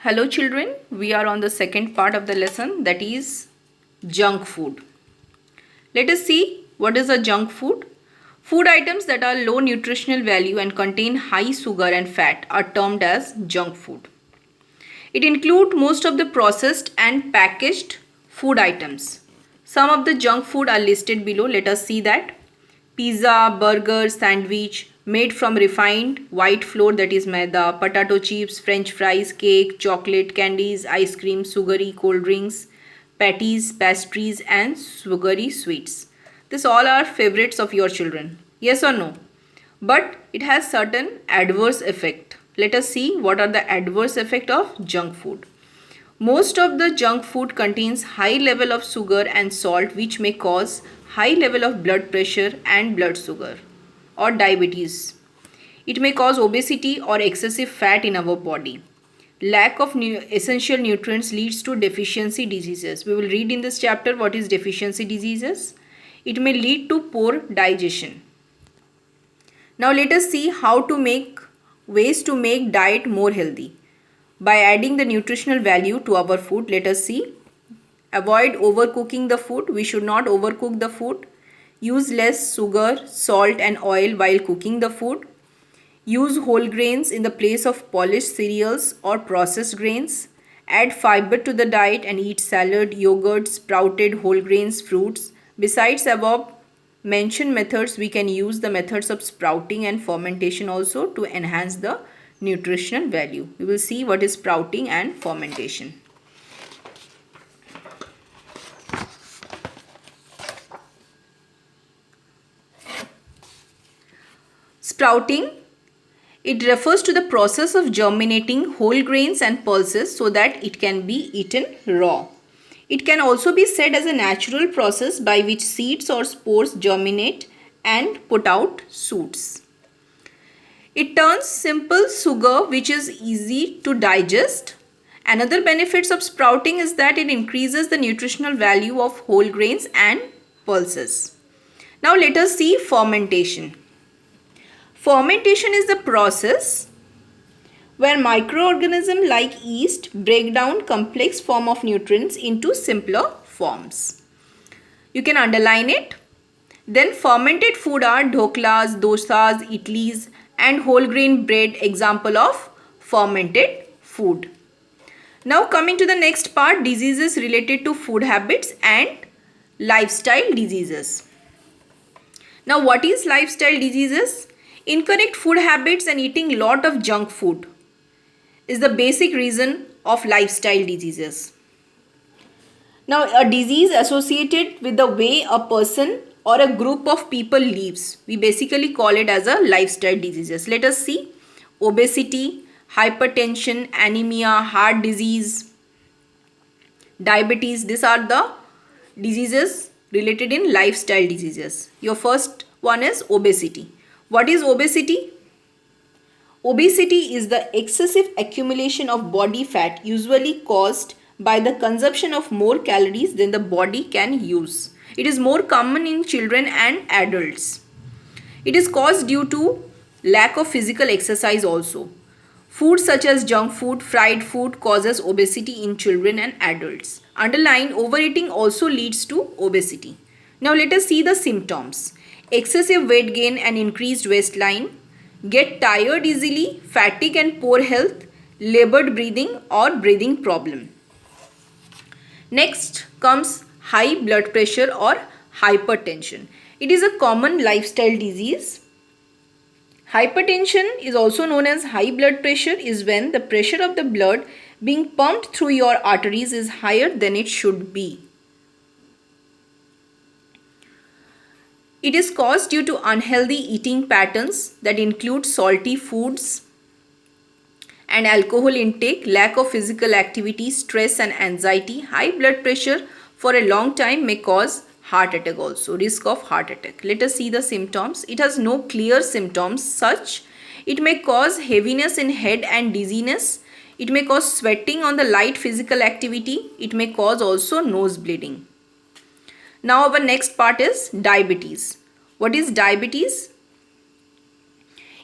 Hello children, we are on the second part of the lesson, that is junk food. Let us see what is a junk food. Food items that are low nutritional value and contain high sugar and fat are termed as junk food. It includes most of the processed and packaged food items. Some of the junk food are listed below. Let us see that. Pizza, burger, sandwich made from refined white flour, that is maida, potato chips, french fries, cake, chocolate, candies, ice cream, sugary cold drinks, patties, pastries and sugary sweets. This all are favorites of your children. Yes or no? But it has certain adverse effect. Let us see what are the adverse effect of junk food. Most of the junk food contains high level of sugar and salt, which may cause high level of blood pressure and blood sugar or diabetes. It may cause obesity or excessive fat in our body. Lack of essential nutrients leads to deficiency diseases. We will read in this chapter what is deficiency diseases. It may lead to poor digestion. Now let us see how to make ways to make diet more healthy. By adding the nutritional value to our food, let us see. Avoid overcooking the food. We should not overcook the food. Use less sugar, salt and oil while cooking the food. Use whole grains in the place of polished cereals or processed grains. Add fiber to the diet and eat salad, yogurt, sprouted whole grains, fruits. Besides above mentioned methods, we can use the methods of sprouting and fermentation also to enhance the nutritional value. We will see what is sprouting and fermentation. Sprouting, it refers to the process of germinating whole grains and pulses so that it can be eaten raw. It can also be said as a natural process by which seeds or spores germinate and put out shoots. It turns simple sugar which is easy to digest. Another benefits of sprouting is that it increases the nutritional value of whole grains and pulses. Now let us see fermentation. Fermentation is the process where microorganisms like yeast break down complex form of nutrients into simpler forms. You can underline it. Then fermented food are dhoklas, dosas, idlis and whole grain bread, example of fermented food. Now coming to the next part, diseases related to food habits and lifestyle diseases. Now what is lifestyle diseases? Incorrect food habits and eating lot of junk food is the basic reason of lifestyle diseases. Now a disease associated with the way a person or a group of people lives, we basically call it as a lifestyle diseases. Let us see. Obesity, hypertension, anemia, heart disease, diabetes, these are the diseases related in lifestyle diseases. Your first one is obesity. What is obesity? Obesity is the excessive accumulation of body fat usually caused by the consumption of more calories than the body can use. It is more common in children and adults. It is caused due to lack of physical exercise also. Food such as junk food, fried food causes obesity in children and adults. Underline, overeating also leads to obesity. Now let us see the symptoms. Excessive weight gain and increased waistline, get tired easily, fatigue and poor health, labored breathing or breathing problem. Next comes high blood pressure or hypertension. It is a common lifestyle disease. Hypertension is also known as high blood pressure is when the pressure of the blood being pumped through your arteries is higher than it should be. It is caused due to unhealthy eating patterns that include salty foods and alcohol intake, lack of physical activity, stress and anxiety. High blood pressure for a long time may cause heart attack also, risk of heart attack. Let us see the symptoms. It has no clear symptoms such. It may cause heaviness in head and dizziness. It may cause sweating on the light physical activity. It may cause also nose bleeding. Now our next part is diabetes. What is diabetes?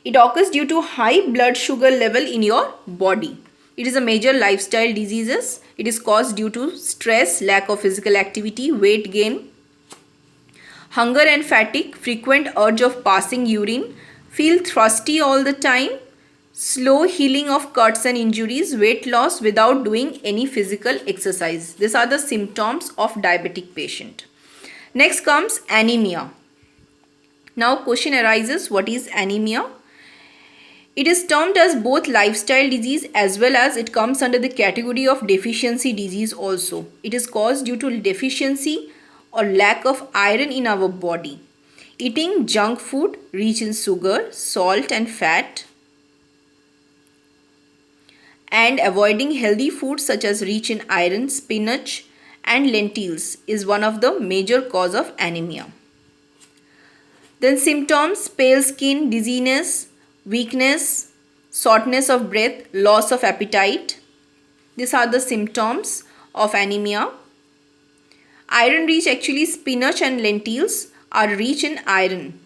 It occurs due to high blood sugar level in your body. It is a major lifestyle diseases. It is caused due to stress, lack of physical activity, weight gain, hunger and fatigue, frequent urge of passing urine, feel thirsty all the time, slow healing of cuts and injuries, weight loss without doing any physical exercise. These are the symptoms of diabetic patient. Next comes anemia. Now question arises, what is anemia? It is termed as both lifestyle disease as well as it comes under the category of deficiency disease also. It is caused due to deficiency or lack of iron in our body. Eating junk food rich in sugar, salt and fat, and avoiding healthy foods such as rich in iron, spinach and lentils is one of the major cause of anemia. Then symptoms: pale skin, dizziness, weakness, shortness of breath, loss of appetite. These are the symptoms of anemia. Iron rich, actually spinach and lentils are rich in iron.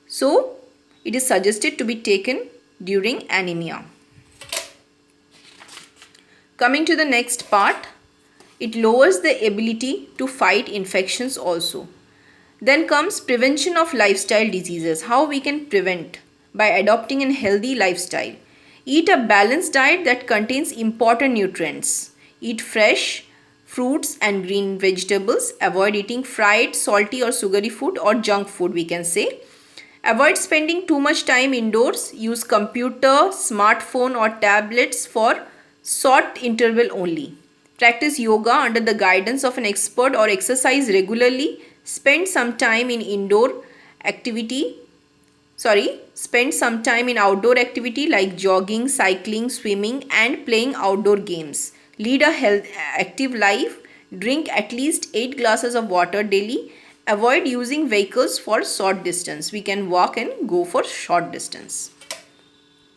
So it is suggested to be taken during anemia. Coming to the next part, it lowers the ability to fight infections also. Then comes prevention of lifestyle diseases. How we can prevent? By adopting a healthy lifestyle. Eat a balanced diet that contains important nutrients. Eat fresh fruits and green vegetables. Avoid eating fried, salty or sugary food or junk food, we can say. Avoid spending too much time indoors. Use computer, smartphone or tablets for short interval only. Practice yoga under the guidance of an expert or exercise regularly. Spend some time in outdoor activity like jogging, cycling, swimming and playing outdoor games. Lead a active life. Drink at least 8 glasses of water daily. Avoid using vehicles for short distance. We can walk and go for short distance.